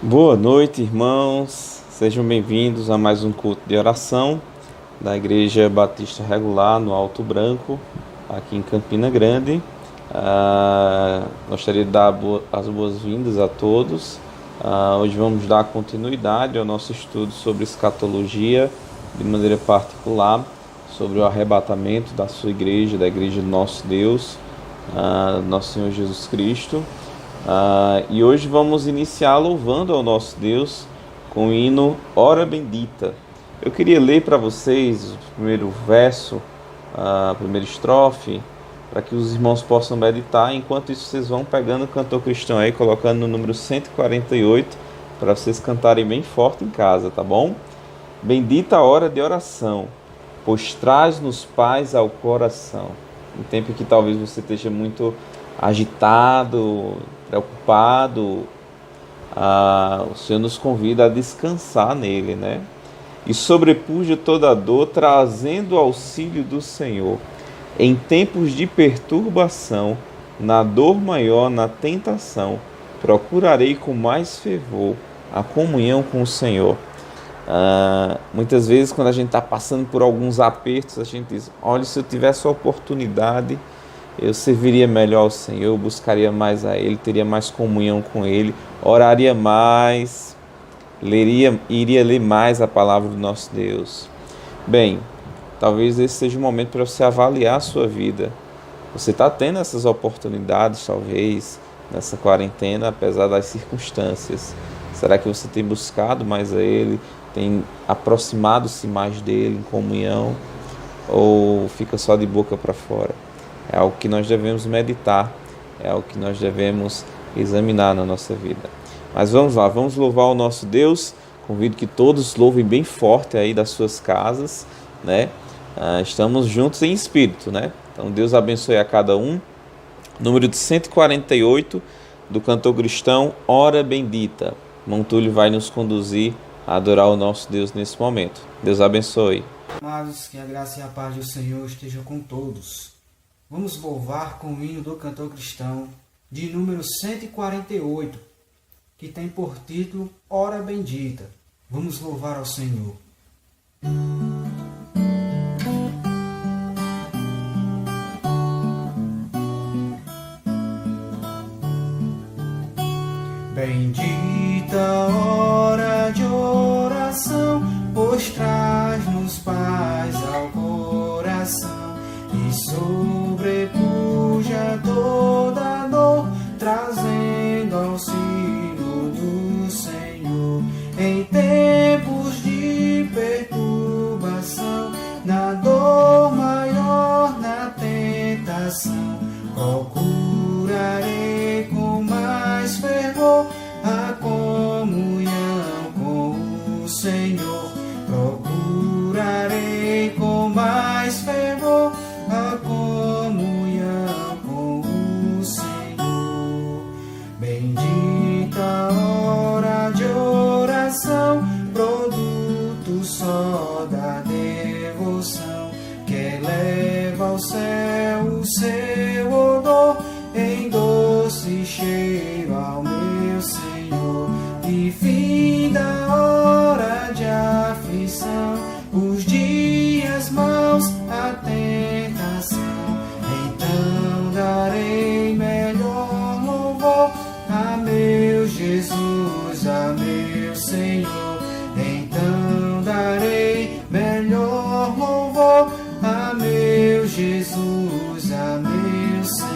Boa noite, irmãos. Sejam bem-vindos a mais um culto de oração da Igreja Batista Regular no Alto Branco, aqui em Campina Grande. Gostaria de dar as boas-vindas a todos. Hoje vamos dar continuidade ao nosso estudo sobre escatologia, de maneira particular, sobre o arrebatamento da sua igreja, da igreja do nosso Deus, nosso Senhor Jesus Cristo. E hoje vamos iniciar louvando ao nosso Deus com o hino Hora Bendita. Eu queria ler para vocês o primeiro verso, a primeira estrofe, para que os irmãos possam meditar. Enquanto isso, vocês vão pegando o cantor cristão aí, colocando no número 148, para vocês cantarem bem forte em casa, tá bom? Bendita a hora de oração, pois traz-nos paz ao coração. Um tempo que talvez você esteja muito agitado, preocupado, o Senhor nos convida a descansar nele, né? E sobrepuja toda a dor, trazendo o auxílio do Senhor. Em tempos de perturbação, na dor maior, na tentação, procurarei com mais fervor a comunhão com o Senhor. Muitas vezes, quando a gente está passando por alguns apertos, a gente diz: olha, se eu tivesse a oportunidade, eu serviria melhor ao Senhor, eu buscaria mais a Ele, teria mais comunhão com Ele, oraria mais, iria ler mais a palavra do nosso Deus. Bem, talvez esse seja o momento para você avaliar a sua vida. Você está tendo essas oportunidades, talvez, nessa quarentena, apesar das circunstâncias. Será que você tem buscado mais a Ele, tem aproximado-se mais dEle em comunhão, ou fica só de boca para fora? É algo que nós devemos meditar, é algo que nós devemos examinar na nossa vida. Mas vamos lá, vamos louvar o nosso Deus. Convido que todos louvem bem forte aí das suas casas, né? Estamos juntos em espírito, né? Então Deus abençoe a cada um. Número de 148 do cantor cristão, Hora Bendita. Montúlio vai nos conduzir a adorar o nosso Deus nesse momento. Deus abençoe. Amados, que a graça e a paz do Senhor estejam com todos. Vamos louvar com o hino do cantor cristão de número 148, que tem por título Hora Bendita. Vamos louvar ao Senhor. Bendita hora de oração, pois traz-nos paz ao coração e sobrepuja toda dor, trazendo auxílio do Senhor. Em tempos de perturbação, na dor maior, na tentação, procurarei com mais fervor a comunhão com o Senhor. Procurarei com mais fervor a comunhão com o Senhor. Bendita hora de oração, produto só da devoção, que eleva ao céu o seu odor, em doce cheiro ao meu Senhor. E fim da hora de aflição, os dias maus, a tentação, então darei melhor louvor a meu Jesus, a meu Senhor. Então darei melhor louvor a meu Jesus, a meu Senhor.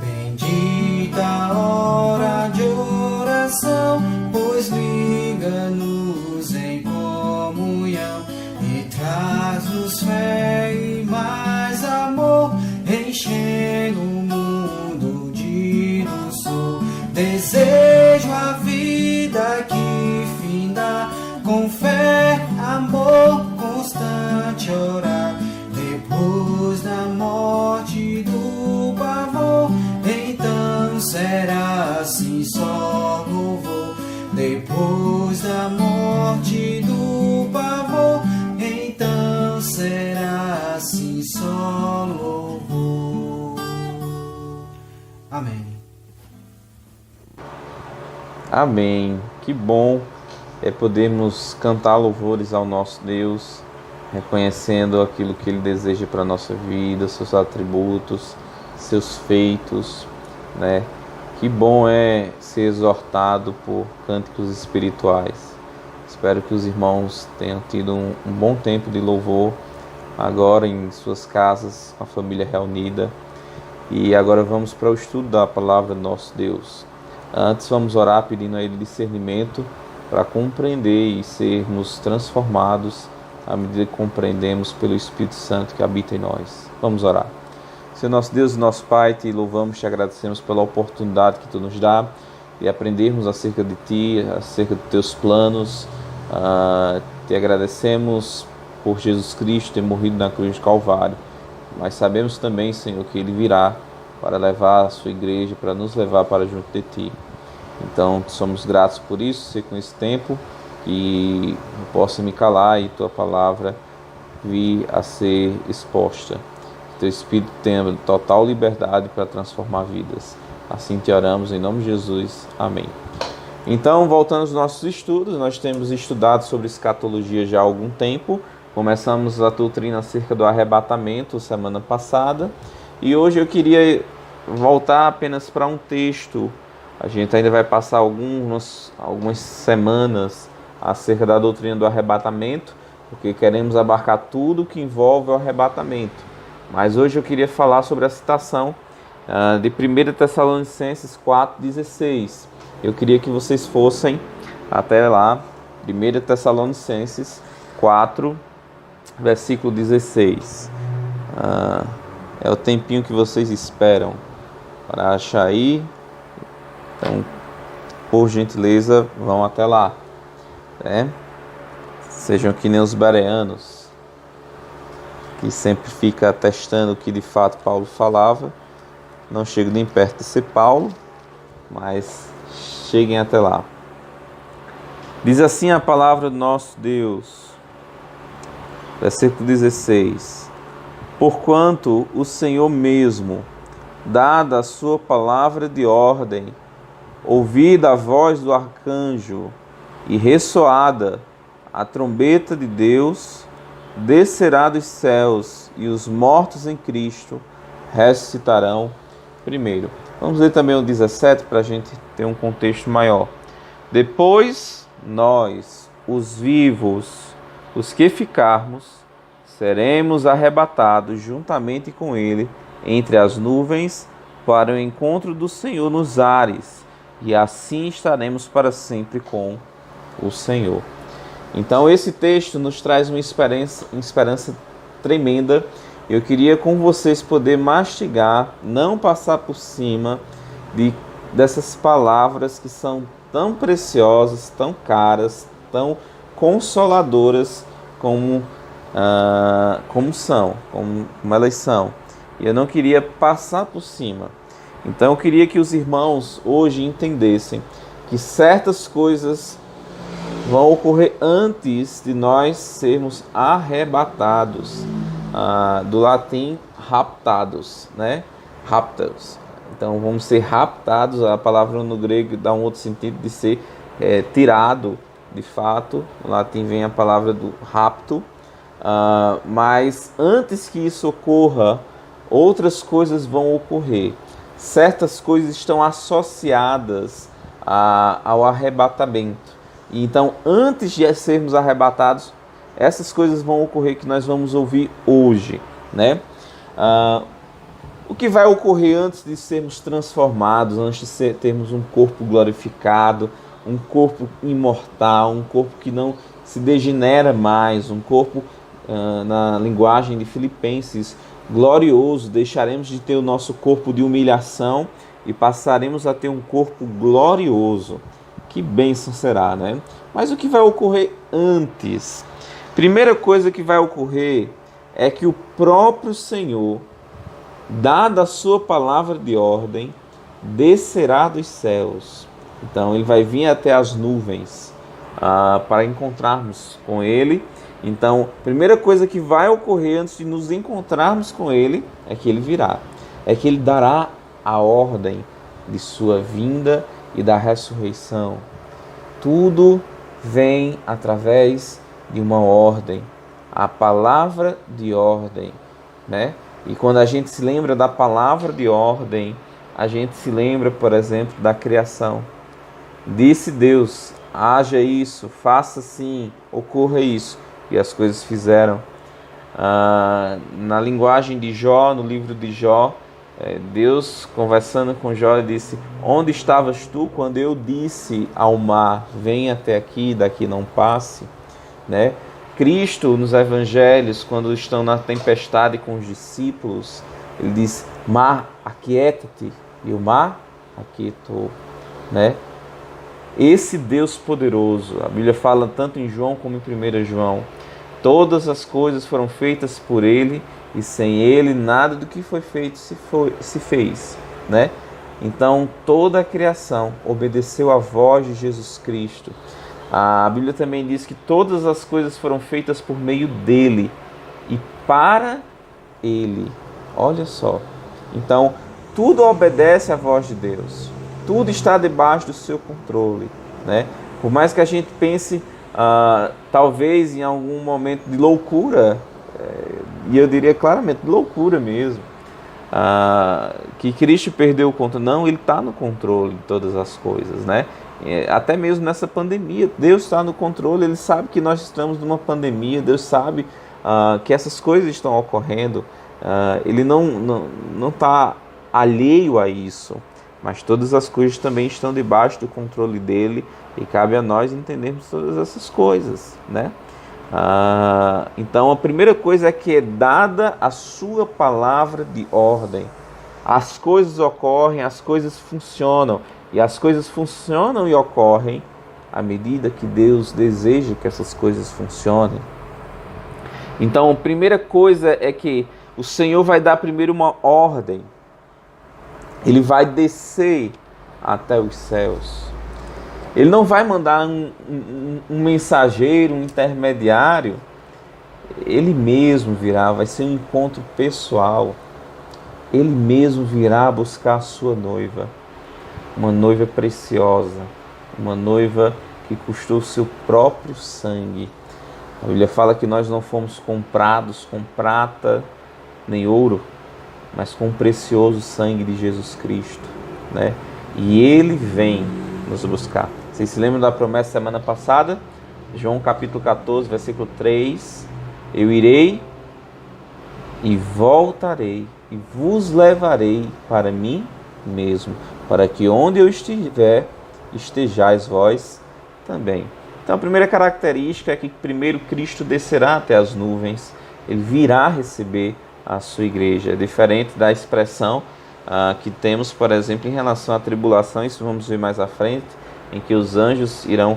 Bendita hora de oração, pois liga-nos em comunhão e traz-nos fé e mais amor, enchendo o mundo de doçor. Desejo a vida que finda, com fé, amor, constante orar. Depois da morte do pavor, então será assim só louvor. Depois da morte do pavor, então assim só louvor. Amém. Amém. Que bom é podermos cantar louvores ao nosso Deus, reconhecendo aquilo que Ele deseja para a nossa vida, seus atributos, seus feitos, né? Que bom é ser exortado por cânticos espirituais. Espero que os irmãos tenham tido um bom tempo de louvor agora em suas casas, com a família reunida. E agora vamos para o estudo da palavra do nosso Deus. Antes vamos orar pedindo a Ele discernimento para compreender e sermos transformados à medida que compreendemos pelo Espírito Santo que habita em nós. Vamos orar. Senhor nosso Deus e nosso Pai, te louvamos, te agradecemos pela oportunidade que Tu nos dá de aprendermos acerca de Ti, acerca dos Teus planos. Te agradecemos por Jesus Cristo ter morrido na cruz de Calvário, mas sabemos também, Senhor, que Ele virá para levar a Sua igreja, para nos levar para junto de Ti. Então, somos gratos por isso, ser com esse tempo, que eu possa me calar e Tua palavra vir a ser exposta. Que Teu Espírito tenha total liberdade para transformar vidas. Assim te oramos, em nome de Jesus. Amém. Então, voltando aos nossos estudos, nós temos estudado sobre escatologia já há algum tempo. Começamos a doutrina acerca do arrebatamento semana passada. E hoje eu queria voltar apenas para um texto. A gente ainda vai passar algumas semanas acerca da doutrina do arrebatamento, porque queremos abarcar tudo que envolve o arrebatamento. Mas hoje eu queria falar sobre a citação de 1 Tessalonicenses 4,16. Eu queria que vocês fossem até lá, 1 Tessalonicenses 4, versículo 16. É o tempinho que vocês esperam para achar aí. Então, por gentileza, vão até lá, né? Sejam que nem os bereanos, que sempre fica atestando o que de fato Paulo falava. Não chego nem perto de ser Paulo, mas cheguem até lá. Diz assim a palavra do nosso Deus, versículo 16: Porquanto o Senhor mesmo, dada a sua palavra de ordem, ouvida a voz do arcanjo e ressoada a trombeta de Deus, descerá dos céus e os mortos em Cristo ressuscitarão primeiro. Vamos ler também o 17 para a gente ter um contexto maior. Depois nós, os vivos, os que ficarmos, seremos arrebatados juntamente com Ele entre as nuvens para o encontro do Senhor nos ares, e assim estaremos para sempre com o Senhor. Então esse texto nos traz uma esperança tremenda. Eu queria com vocês poder mastigar, não passar por cima dessas palavras que são tão preciosas, tão caras, tão consoladoras como elas são. E eu não queria passar por cima. Então eu queria que os irmãos hoje entendessem que certas coisas vão ocorrer antes de nós sermos arrebatados. Do latim raptados, né? Raptados. Então vamos ser raptados. A palavra no grego dá um outro sentido de ser tirado, de fato. No latim vem a palavra do rapto. Mas antes que isso ocorra, outras coisas vão ocorrer. Certas coisas estão associadas ao arrebatamento. Então, antes de sermos arrebatados, essas coisas vão ocorrer que nós vamos ouvir hoje, né? O que vai ocorrer antes de sermos transformados, antes de termos um corpo glorificado, um corpo imortal, um corpo que não se degenera mais, um corpo, na linguagem de Filipenses, glorioso. Deixaremos de ter o nosso corpo de humilhação e passaremos a ter um corpo glorioso. Que bênção será, né? Mas o que vai ocorrer antes? Primeira coisa que vai ocorrer é que o próprio Senhor, dada a sua palavra de ordem, descerá dos céus. Então ele vai vir até as nuvens para encontrarmos com Ele. Então, a primeira coisa que vai ocorrer antes de nos encontrarmos com Ele é que Ele virá. É que Ele dará a ordem de sua vinda e da ressurreição. Tudo vem através de uma ordem. A palavra de ordem, né? E quando a gente se lembra da palavra de ordem, a gente se lembra, por exemplo, da criação. Disse Deus, haja isso, faça assim, ocorra isso. E as coisas fizeram. Na linguagem de Jó, no livro de Jó, Deus conversando com Jó disse: onde estavas tu quando eu disse ao mar, venha até aqui, daqui não passe, né? Cristo nos evangelhos, quando estão na tempestade com os discípulos, ele diz: mar, aquieta-te, e o mar aquietou, né? Esse Deus poderoso, a Bíblia fala tanto em João como em 1 João, todas as coisas foram feitas por Ele, e sem Ele nada do que foi feito se fez, né? Então toda a criação obedeceu à voz de Jesus Cristo. A Bíblia também diz que todas as coisas foram feitas por meio dEle e para Ele. Olha só. Então tudo obedece à voz de Deus. Tudo está debaixo do seu controle, né? Por mais que a gente pense, talvez em algum momento de loucura, e eu diria claramente, de loucura mesmo, que Cristo perdeu o controle. Não, Ele está no controle de todas as coisas, né? Até mesmo nessa pandemia, Deus está no controle. Ele sabe que nós estamos numa pandemia, Deus sabe que essas coisas estão ocorrendo. Ele não está alheio a isso. Mas todas as coisas também estão debaixo do controle dele e cabe a nós entendermos todas essas coisas, né? Então a primeira coisa é que é dada a sua palavra de ordem. As coisas ocorrem, as coisas funcionam. E as coisas funcionam e ocorrem à medida que Deus deseja que essas coisas funcionem. Então a primeira coisa é que o Senhor vai dar primeiro uma ordem. Ele vai descer até os céus. Ele não vai mandar um mensageiro, um intermediário. Ele mesmo virá, vai ser um encontro pessoal. Ele mesmo virá buscar a sua noiva. Uma noiva preciosa. Uma noiva que custou o seu próprio sangue. A Bíblia fala que nós não fomos comprados com prata nem ouro, mas com o precioso sangue de Jesus Cristo, né? E Ele vem nos buscar. Vocês se lembram da promessa semana passada? João capítulo 14, versículo 3. Eu irei e voltarei e vos levarei para mim mesmo, para que onde eu estiver, estejais vós também. Então a primeira característica é que primeiro Cristo descerá até as nuvens. Ele virá receber a sua igreja. É diferente da expressão que temos, por exemplo, em relação à tribulação, isso vamos ver mais à frente, em que os anjos irão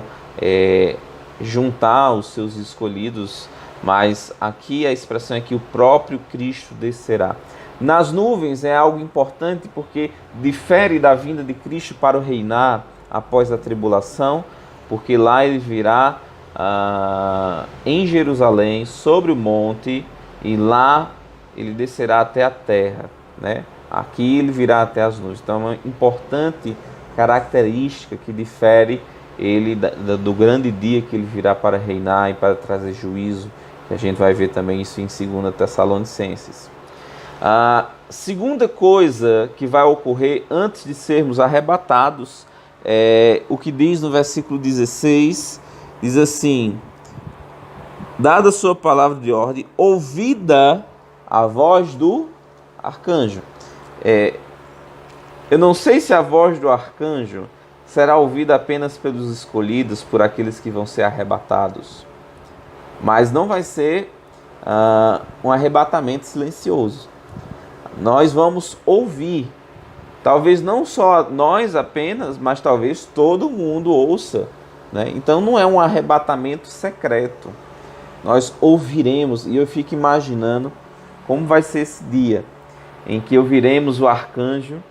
juntar os seus escolhidos, mas aqui a expressão é que o próprio Cristo descerá. Nas nuvens é algo importante porque difere da vinda de Cristo para o reinar após a tribulação, porque lá ele virá em Jerusalém, sobre o monte, e lá ele descerá até a terra, né? Aqui ele virá até as nuvens. Então é uma importante característica que difere ele do grande dia que ele virá para reinar e para trazer juízo, que a gente vai ver também isso em 2 Tessalonicenses. A segunda coisa que vai ocorrer antes de sermos arrebatados é o que diz no versículo 16, diz assim: dada a sua palavra de ordem, ouvida a voz do arcanjo. Eu não sei se a voz do arcanjo será ouvida apenas pelos escolhidos, por aqueles que vão ser arrebatados. Mas não vai ser um arrebatamento silencioso. Nós vamos ouvir. Talvez não só nós apenas, mas talvez todo mundo ouça, né? Então não é um arrebatamento secreto. Nós ouviremos, e eu fico imaginando como vai ser esse dia em que ouviremos o arcanjo.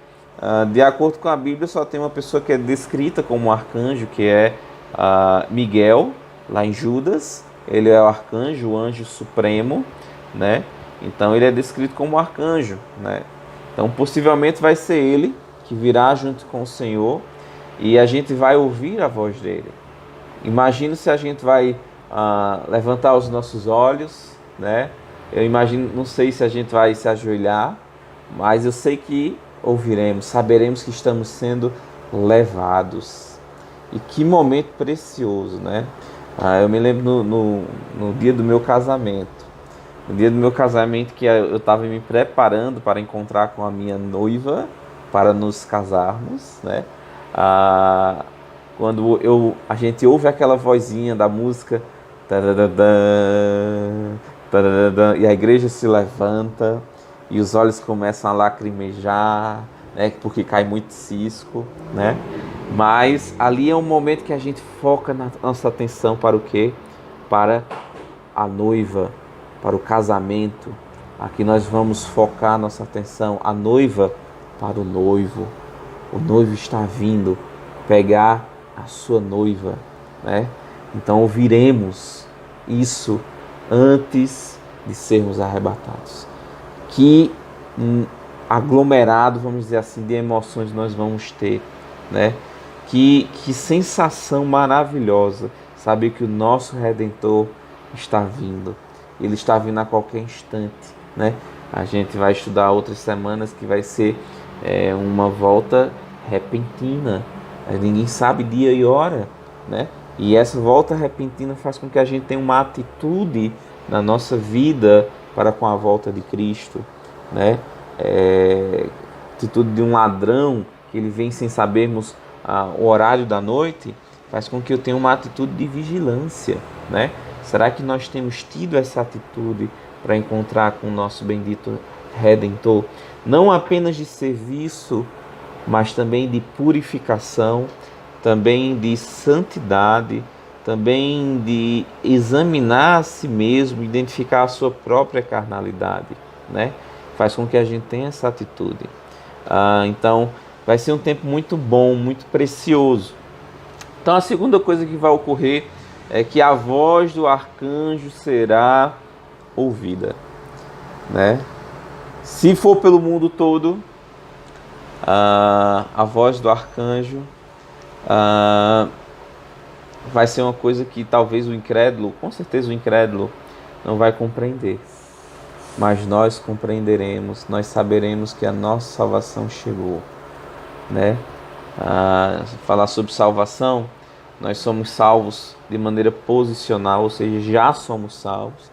De acordo com a Bíblia, só tem uma pessoa que é descrita como um arcanjo, que é Miguel, lá em Judas, ele é o arcanjo, o anjo supremo, né? Então ele é descrito como arcanjo, né? Então possivelmente vai ser ele que virá junto com o Senhor e a gente vai ouvir a voz dele. Imagino se a gente vai levantar os nossos olhos, né? Eu imagino, não sei se a gente vai se ajoelhar, mas eu sei que ouviremos, saberemos que estamos sendo levados. E que momento precioso, né? Eu me lembro no dia do meu casamento. No dia do meu casamento que eu estava me preparando para encontrar com a minha noiva, para nos casarmos, né? Quando a gente ouve aquela vozinha da música, e a igreja se levanta e os olhos começam a lacrimejar, né, porque cai muito cisco, né? Mas ali é um momento que a gente foca na nossa atenção para o quê? Para a noiva, para o casamento. Aqui nós vamos focar nossa atenção, a noiva para o noivo. O noivo está vindo pegar a sua noiva, né? Então ouviremos isso antes de sermos arrebatados. Que aglomerado, vamos dizer assim, de emoções nós vamos ter, né? Que sensação maravilhosa saber que o nosso Redentor está vindo. Ele está vindo a qualquer instante, né? A gente vai estudar outras semanas que vai ser uma volta repentina. Ninguém sabe dia e hora, né? E essa volta repentina faz com que a gente tenha uma atitude na nossa vida para com a volta de Cristo, né? Atitude de um ladrão que ele vem sem sabermos o horário da noite, faz com que eu tenha uma atitude de vigilância, né? Será que nós temos tido essa atitude para encontrar com o nosso bendito Redentor? Não apenas de serviço, mas também de purificação, também de santidade, também de examinar a si mesmo, identificar a sua própria carnalidade, né? Faz com que a gente tenha essa atitude. Então, vai ser um tempo muito bom, muito precioso. Então, a segunda coisa que vai ocorrer é que a voz do arcanjo será ouvida, né? Se for pelo mundo todo, a voz do arcanjo vai ser uma coisa que talvez o incrédulo, com certeza o incrédulo, não vai compreender. Mas nós compreenderemos, nós saberemos que a nossa salvação chegou, né? Falar sobre salvação, nós somos salvos de maneira posicional, ou seja, já somos salvos.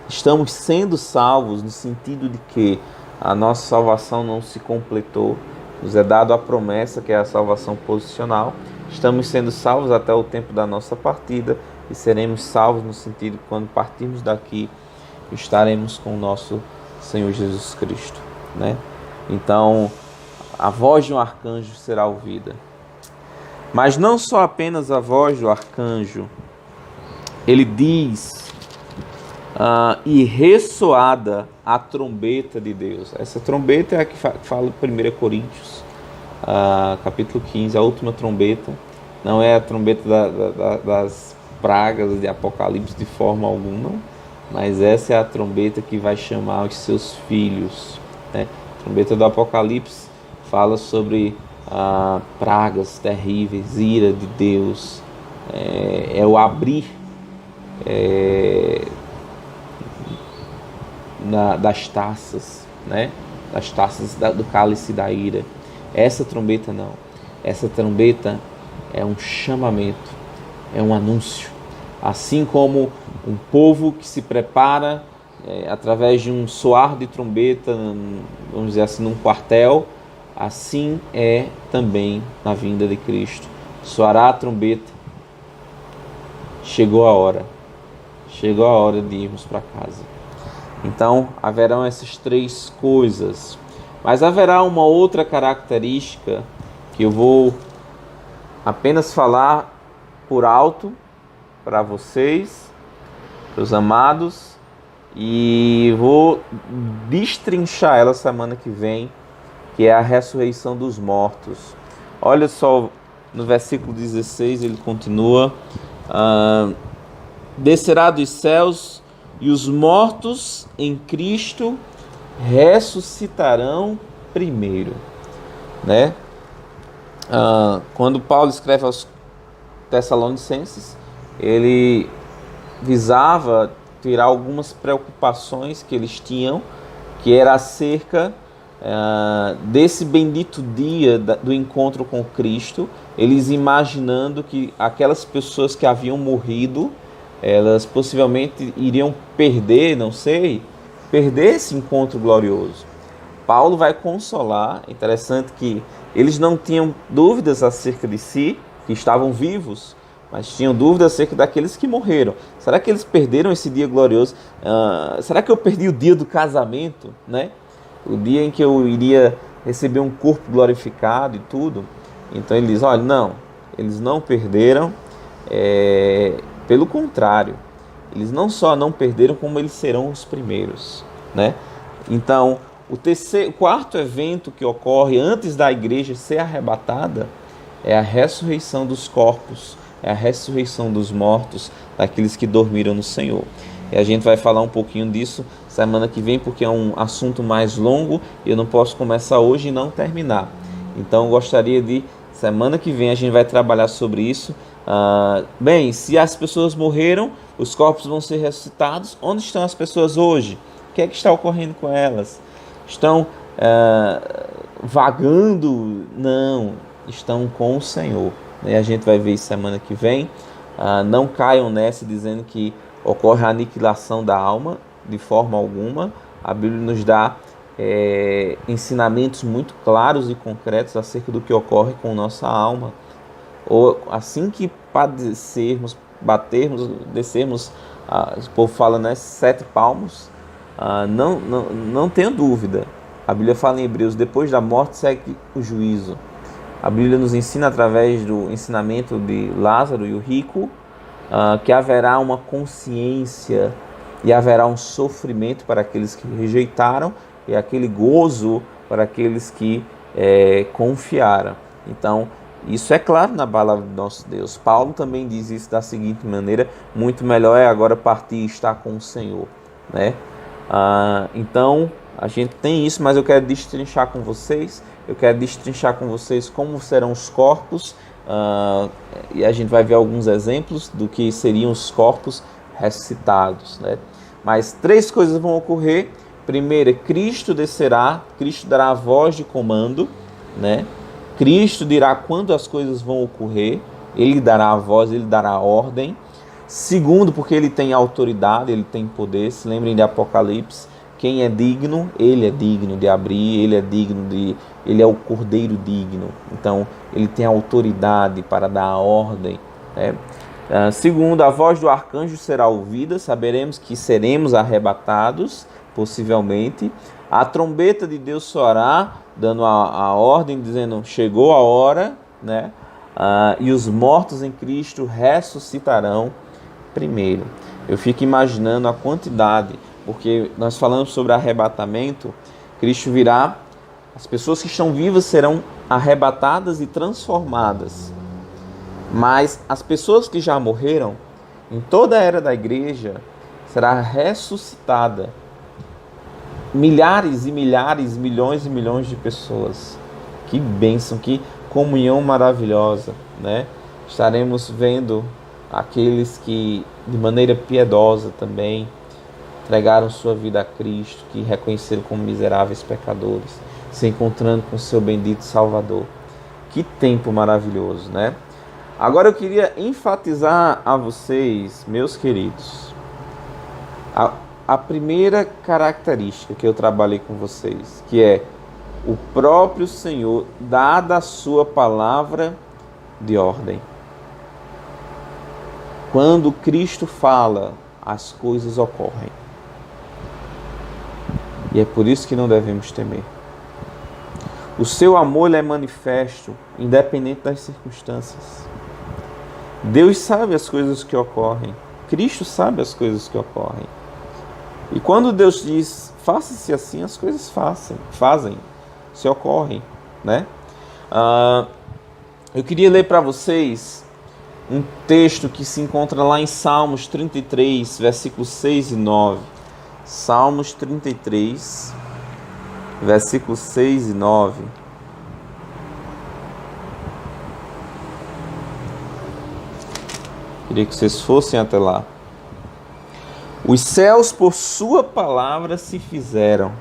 Estamos sendo salvos no sentido de que a nossa salvação não se completou. Nos é dado a promessa que é a salvação posicional. Estamos sendo salvos até o tempo da nossa partida e seremos salvos no sentido que quando partirmos daqui estaremos com o nosso Senhor Jesus Cristo, né? Então, a voz de um arcanjo será ouvida. Mas não só apenas a voz do arcanjo. Ele diz, e ressoada a trombeta de Deus. Essa trombeta é a que fala em 1 Coríntios, capítulo 15, a última trombeta. Não é a trombeta das pragas de Apocalipse de forma alguma, mas essa é a trombeta que vai chamar os seus filhos, né? A trombeta do Apocalipse fala sobre pragas terríveis, ira de Deus, é o abrir das taças, né? Das taças do cálice da ira. Essa trombeta não. Essa trombeta é um chamamento, é um anúncio. Assim como um povo que se prepara através de um soar de trombeta, vamos dizer assim, num quartel, assim é também na vinda de Cristo. Soará a trombeta. Chegou a hora de irmos para casa. Então, haverão essas três coisas. Mas haverá uma outra característica que eu vou apenas falar por alto para vocês, meus amados, e vou destrinchar ela semana que vem, que é a ressurreição dos mortos. Olha só, no versículo 16 ele continua, descerá dos céus e os mortos em Cristo ressuscitarão primeiro, né? Quando Paulo escreve aos Tessalonicenses, ele visava tirar algumas preocupações que eles tinham, que era acerca desse bendito dia do encontro com Cristo, eles imaginando que aquelas pessoas que haviam morrido, elas possivelmente iriam perder, perder esse encontro glorioso. Paulo vai consolar. Interessante que eles não tinham dúvidas acerca de si, que estavam vivos, mas tinham dúvidas acerca daqueles que morreram. Será que eles perderam esse dia glorioso? Será que eu perdi o dia do casamento, né? O dia em que eu iria receber um corpo glorificado e tudo? Então ele diz, olha, não, eles não perderam, pelo contrário, eles não só não perderam, como eles serão os primeiros, né? Então, o quarto evento que ocorre antes da igreja ser arrebatada é a ressurreição dos corpos, é a ressurreição dos mortos, daqueles que dormiram no Senhor. E a gente vai falar um pouquinho disso semana que vem, porque é um assunto mais longo e eu não posso começar hoje e não terminar. Então eu gostaria de, semana que vem a gente vai trabalhar sobre isso. Bem, se as pessoas morreram, os corpos vão ser ressuscitados. Onde estão as pessoas hoje? O que é que está ocorrendo com elas? Estão vagando? Não, estão com o Senhor. E a gente vai ver isso semana que vem. Não caiam nessa dizendo que ocorre a aniquilação da alma, de forma alguma. A Bíblia nos dá ensinamentos muito claros e concretos acerca do que ocorre com nossa alma. Ou assim que padecermos, descermos, o povo fala, né, 7 palmos, não tenha dúvida. A Bíblia fala em Hebreus, depois da morte segue o juízo. A Bíblia nos ensina através do ensinamento de Lázaro e o rico, que haverá uma consciência e haverá um sofrimento para aqueles que rejeitaram e aquele gozo para aqueles que confiaram. Então, isso é claro na palavra do nosso Deus. Paulo também diz isso da seguinte maneira: muito melhor é agora partir e estar com o Senhor, né? Então, a gente tem isso, mas eu quero destrinchar com vocês. Eu quero destrinchar com vocês como serão os corpos, e a gente vai ver alguns exemplos do que seriam os corpos ressuscitados, né? Mas 3 coisas vão ocorrer. Primeiro, Cristo descerá, Cristo dará a voz de comando, né? Cristo dirá quando as coisas vão ocorrer, Ele dará a voz, Ele dará a ordem. Segundo, porque Ele tem autoridade, Ele tem poder. Se lembrem de Apocalipse, quem é digno, Ele é digno de abrir, Ele é o Cordeiro digno. Então, Ele tem autoridade para dar a ordem, né? Segundo, a voz do arcanjo será ouvida, saberemos que seremos arrebatados, possivelmente. A trombeta de Deus soará, dando a ordem, dizendo, chegou a hora, né? E os mortos em Cristo ressuscitarão primeiro. Eu fico imaginando a quantidade, porque nós falamos sobre arrebatamento. Cristo virá, as pessoas que estão vivas serão arrebatadas e transformadas. Mas as pessoas que já morreram, em toda a era da igreja, será ressuscitada. Milhares e milhares, milhões e milhões de pessoas. Que bênção, que comunhão maravilhosa, né? Estaremos vendo aqueles que, de maneira piedosa também, entregaram sua vida a Cristo, que reconheceram como miseráveis pecadores, se encontrando com seu bendito Salvador. Que tempo maravilhoso, né? Agora eu queria enfatizar a vocês, meus queridos, a primeira característica que eu trabalhei com vocês, que é o próprio Senhor, dada a sua palavra de ordem. Quando Cristo fala, as coisas ocorrem. E é por isso que não devemos temer. O seu amor é manifesto, independente das circunstâncias. Deus sabe as coisas que ocorrem. Cristo sabe as coisas que ocorrem. E quando Deus diz, faça-se assim, as coisas fazem, se ocorrem, né? Eu queria ler para vocês um texto que se encontra lá em Salmos 33, versículos 6 e 9. Salmos 33, versículos 6 e 9. Queria que vocês fossem até lá. Os céus por sua palavra se fizeram,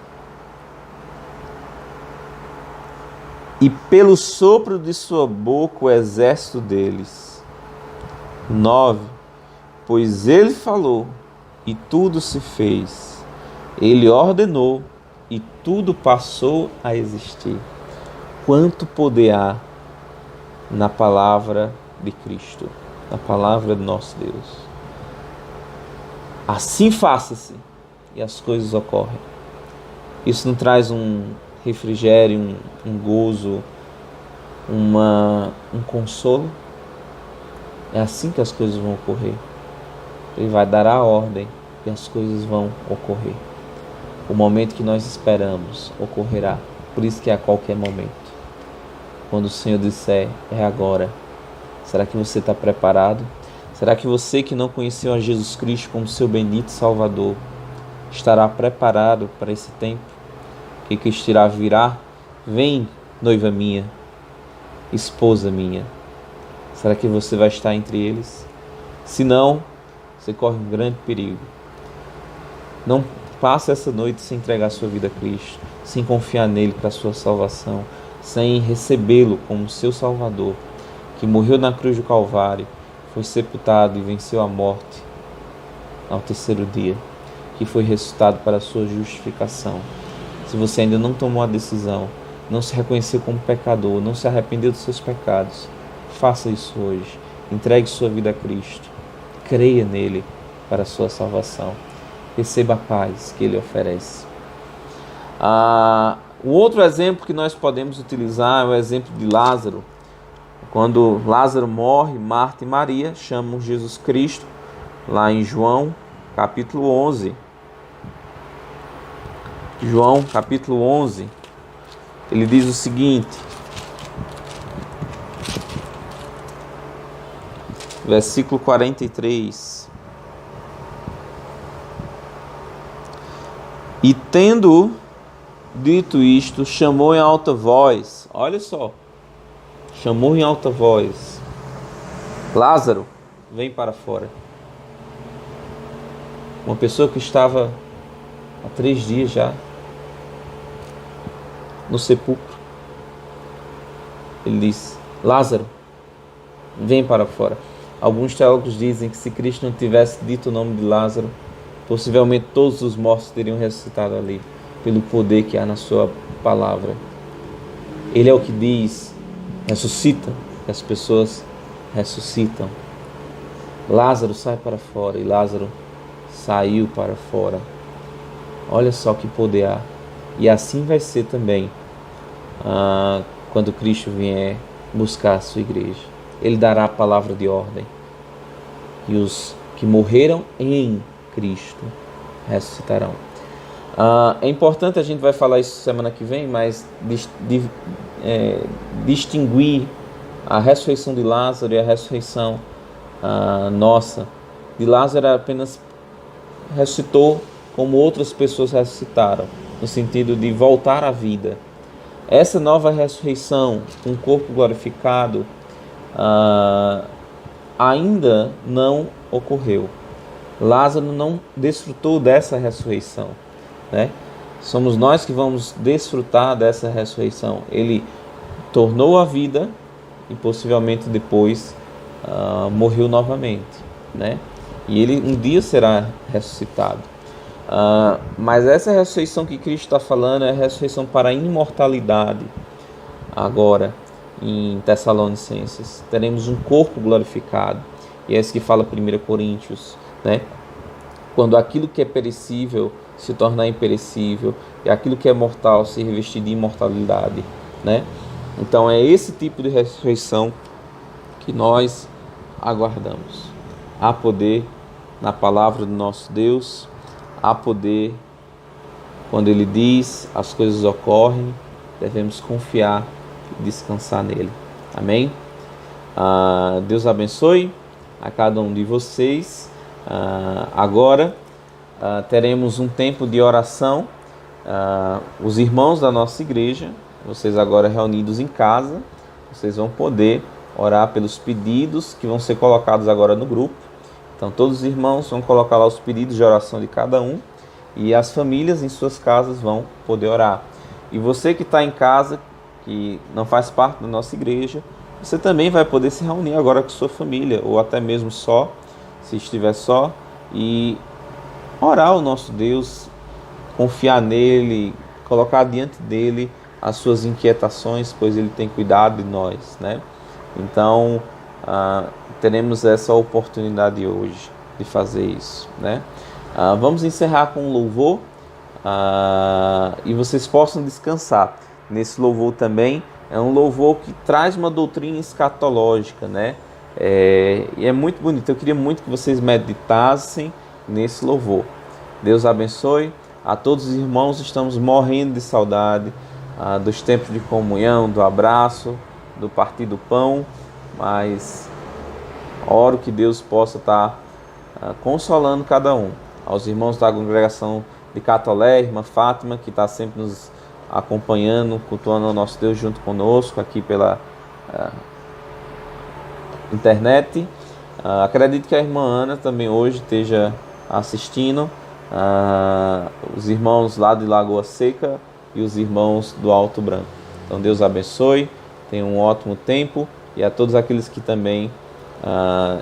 e pelo sopro de sua boca o exército deles. 9. Pois ele falou, e tudo se fez. Ele ordenou, e tudo passou a existir. Quanto poder há na palavra de Cristo, na palavra de nosso Deus. Assim faça-se, e as coisas ocorrem. Isso não traz um refrigério, um gozo, um consolo? É assim que as coisas vão ocorrer. Ele vai dar a ordem e as coisas vão ocorrer. O momento que nós esperamos ocorrerá. Por isso que é a qualquer momento. Quando o Senhor disser, é agora. Será que você está preparado? Será que você que não conheceu a Jesus Cristo como seu bendito Salvador estará preparado para esse tempo? Que Cristo irá virar? Vem, noiva minha, esposa minha. Será que você vai estar entre eles? Se não, você corre um grande perigo. Não passe essa noite sem entregar sua vida a Cristo, sem confiar nele para a sua salvação, sem recebê-lo como seu Salvador, que morreu na cruz do Calvário, foi sepultado e venceu a morte ao terceiro dia, que foi ressuscitado para a sua justificação. Se você ainda não tomou a decisão, não se reconheceu como pecador, não se arrependeu dos seus pecados, faça isso hoje. Entregue sua vida a Cristo. Creia nele para a sua salvação. Receba a paz que ele oferece. O outro exemplo que nós podemos utilizar é o exemplo de Lázaro. Quando Lázaro morre, Marta e Maria chamam Jesus Cristo, lá em João, capítulo 11. João, capítulo 11, ele diz o seguinte, versículo 43. E tendo dito isto, chamou em alta voz, olha só, chamou em alta voz, Lázaro, vem para fora. Uma pessoa que estava há 3 dias já no sepulcro. Ele diz, Lázaro, vem para fora. Alguns teólogos dizem que se Cristo não tivesse dito o nome de Lázaro, possivelmente todos os mortos teriam ressuscitado ali, pelo poder que há na sua palavra. Ele é o que diz, ressuscita, e as pessoas ressuscitam. Lázaro sai para fora, e Lázaro saiu para fora. Olha só que poder há. E assim vai ser também quando Cristo vier buscar a sua igreja. Ele dará a palavra de ordem. E os que morreram em Cristo ressuscitarão. É importante, a gente vai falar isso semana que vem, mas distinguir a ressurreição de Lázaro e a ressurreição nossa. De Lázaro apenas ressuscitou como outras pessoas ressuscitaram, no sentido de voltar à vida. Essa nova ressurreição, com o corpo glorificado, ainda não ocorreu. Lázaro não desfrutou dessa ressurreição, né? Somos nós que vamos desfrutar dessa ressurreição. Ele tornou a vida e possivelmente depois morreu novamente, né? E ele um dia será ressuscitado. Mas essa ressurreição que Cristo está falando é a ressurreição para a imortalidade. Agora, em Tessalonicenses, teremos um corpo glorificado. E é isso que fala 1 Coríntios, né? Quando aquilo que é perecível se tornar imperecível e aquilo que é mortal se revestir de imortalidade, né? Então é esse tipo de ressurreição que nós aguardamos. Há poder na palavra do nosso Deus, há poder quando Ele diz, as coisas ocorrem, devemos confiar e descansar nele. Amém? Deus abençoe a cada um de vocês. Agora teremos um tempo de oração. Os irmãos da nossa igreja, vocês agora reunidos em casa, vocês vão poder orar pelos pedidos que vão ser colocados agora no grupo. Então todos os irmãos vão colocar lá os pedidos de oração de cada um e as famílias em suas casas vão poder orar. E você que está em casa, que não faz parte da nossa igreja, você também vai poder se reunir agora com sua família, ou até mesmo só, se estiver só, e orar ao nosso Deus, confiar nele, colocar diante dele as suas inquietações, pois ele tem cuidado de nós, né? Então, teremos essa oportunidade hoje de fazer isso, né? Vamos encerrar com um louvor e vocês possam descansar nesse louvor também. É um louvor que traz uma doutrina escatológica, né? E é muito bonito. Eu queria muito que vocês meditassem nesse louvor. Deus abençoe a todos os irmãos. Estamos morrendo de saudade dos tempos de comunhão, do abraço, do partir do pão, mas oro que Deus possa estar consolando cada um. Aos irmãos da congregação de Catolé, irmã Fátima, que está sempre nos acompanhando, cultuando o nosso Deus junto conosco aqui pela internet. Acredito que a irmã Ana também hoje esteja assistindo. Os irmãos lá de Lagoa Seca e os irmãos do Alto Branco. Então Deus abençoe, tenham um ótimo tempo, e a todos aqueles que também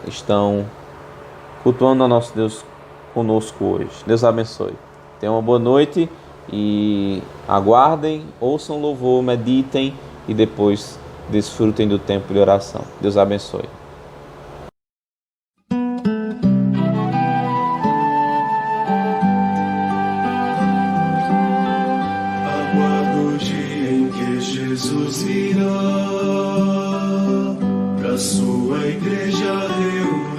estão cultuando o nosso Deus conosco hoje. Deus abençoe. Tenham uma boa noite e aguardem, ouçam louvor, meditem e depois desfrutem do tempo de oração. Deus abençoe. Aguardo o dia em que Jesus virá pra sua igreja reunir.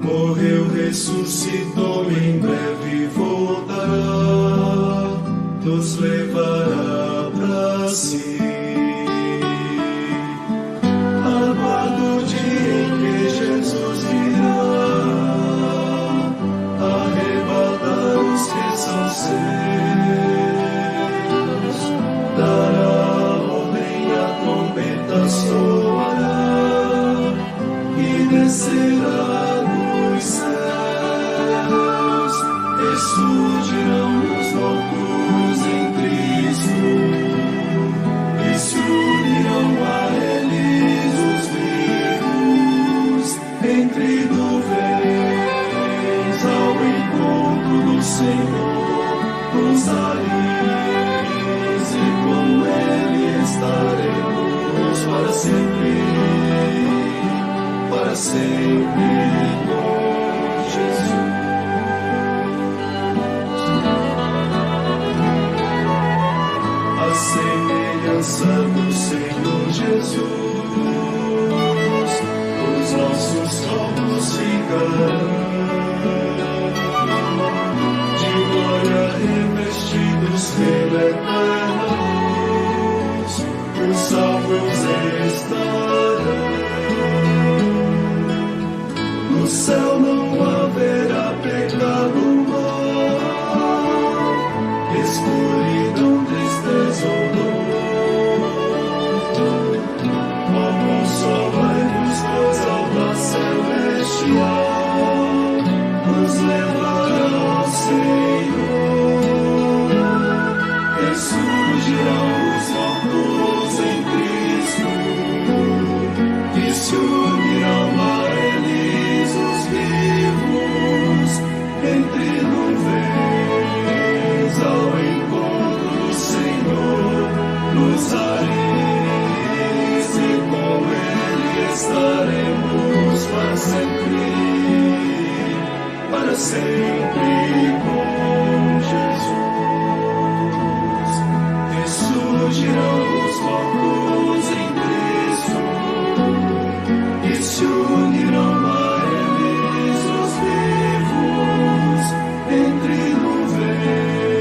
Morreu, ressuscitou, em breve voltará, nos levará pra si. Aguardo o dia em que Jesus virá arrebatar os que são seus, dará ordem, a trombeta soará e descerá dos céus, ressurgirão os mortos em Cristo e se unirão a eles os vivos entre nuvens ao encontro do Senhor nos ares, e com Ele estaremos para sempre com Jesus. A semelhança do Senhor Jesus, os nossos corpos ficarão de glória revestidos pela eterna luz, os salvos estarão. No céu não haverá pecado mal, escuridão, tristeza ou dor. Como o sol vai nos dois altar celestial, nos levará ao Senhor. Ressurgirão os mortos em Cristo e se unirão a eles os vivos entre nuvens ao encontro do Senhor nos ares, e com Ele estaremos para sempre com Jesus. Ressurgirão os mortos em Cristo e se unirão a eles os vivos entre nuvens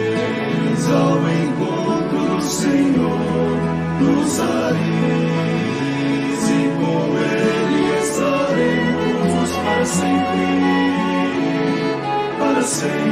ao encontro do Senhor nos ares. para sempre, para sempre.